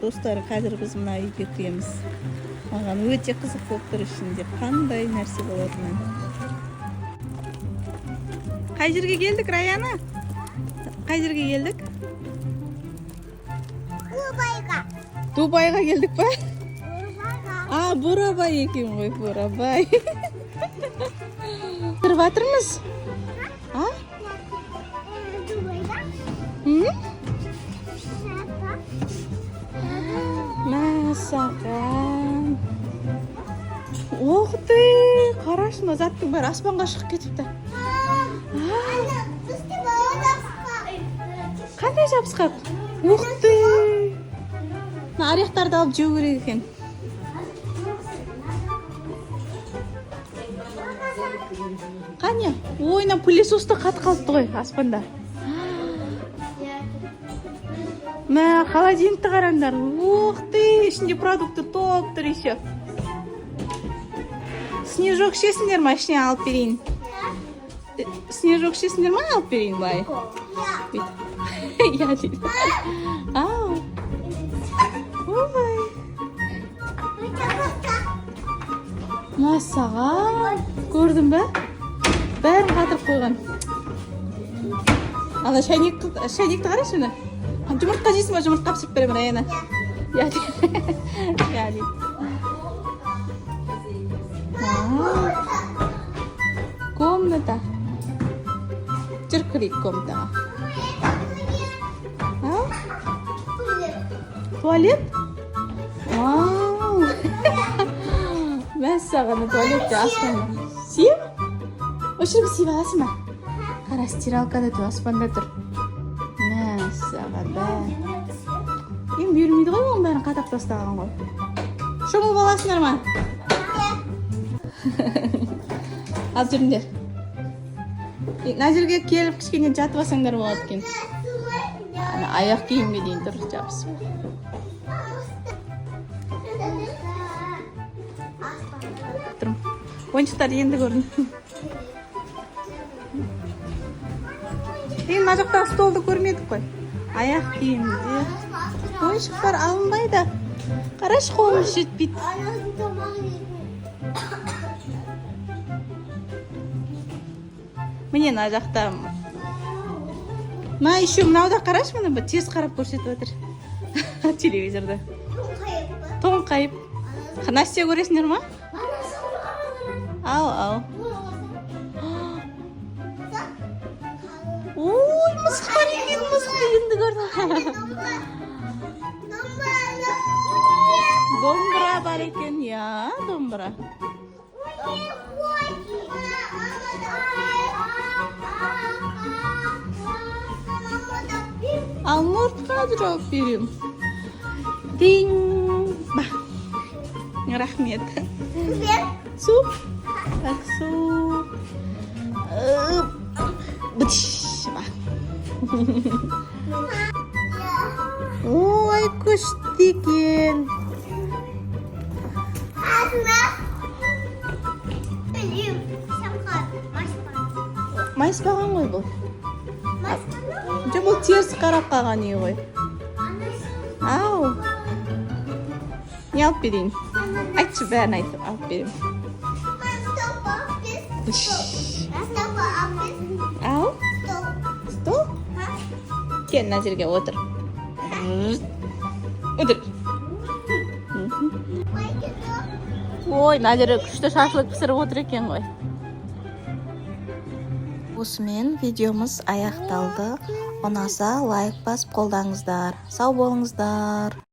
достар, қазір біз мына үйге кіреміз. Маған өте қызық болып тұр ішінде қандай нәрсе болатынын. Қай жерге келдік, Раяна? Қай жерге келдік? Дубайға келдік па? Бурабай екен ғой, Бурабай. Кіріп жатырмыз. Мәссаған. Ох ты, қарашы, мына заттың бәрі аспанға шығып кетіпті. Қандай жабысқақ? Ох ты. Аяқтарды алып жеу керек екен. Қане? Ойна пылесосты қат қалыпты ғой аспанда. Мә, холодильникті қараңдар. Ух ты, ішінде продукты топ тұр еще. Снежок ішесіңдер ма, ішіне алып берейін? Снежок ішесіңдер ма, алып берейін бай? Я дейді. Ау. Ой. Мәссаған. Көрдің бе? Бәрін қатырып қойған. Ана шайнекті қарашы оны. Жұмыртқа жейсің ба? Жұмыртқа пісіріп беремін, Раяна. Я дейді. Комната. Жүр кірейік комнатаға. Туалет? Вау! Мәссаған, туалетте аспанда. Сүйем? Өшіріп сүйіп аласың ба? Қара, стиралкада тұр, аспанда тұр. Мәссаған бә. Ем бермейді ғой, оның бәрін қатап тастаған ғой. Шомыл баласыңдар ма? Ал жүріңдер. Мына жерге келіп кішкене жатып алсаңдар болады екен. Аяқ киімге дейін тұр, жабысып. Тұрым. Ойыншықтар енді көрдім. Мына жақтағы столды көрмедік қой. Аяқ киімде. Ойыншықтар алынбайды. Қарашы, қолымыз жетпейді. Міне мына жақта. Мына еще мынауда қарашы, мына бір теріс қарап көрсетіп отыр. Телевизорда. Тоңқайып. Настя көресіңдер ма? Ау. Ой, мысық бар екен, мысықты енді көрдім. Домбыра бар екен, я, домбыра. Ал мұртқа жауап берем. Дин. Рахмет. Су? Так, су. Ой, күшті екен. Майыспаған ғой бұл. Бұл теріс қарап қалған үй ғой. Ау. Не алып берейін? Айтшы, бәрін айтып алып берейін. Ау? Стол? Кен, мына жерге отыр. Отыр. Ой, мына жерге күшті шашлык пісіріп отыр екен ғой. Осымен видеомыз аяқталды. Ұнаса лайк басып қолдаңыздар. Сау болыңыздар.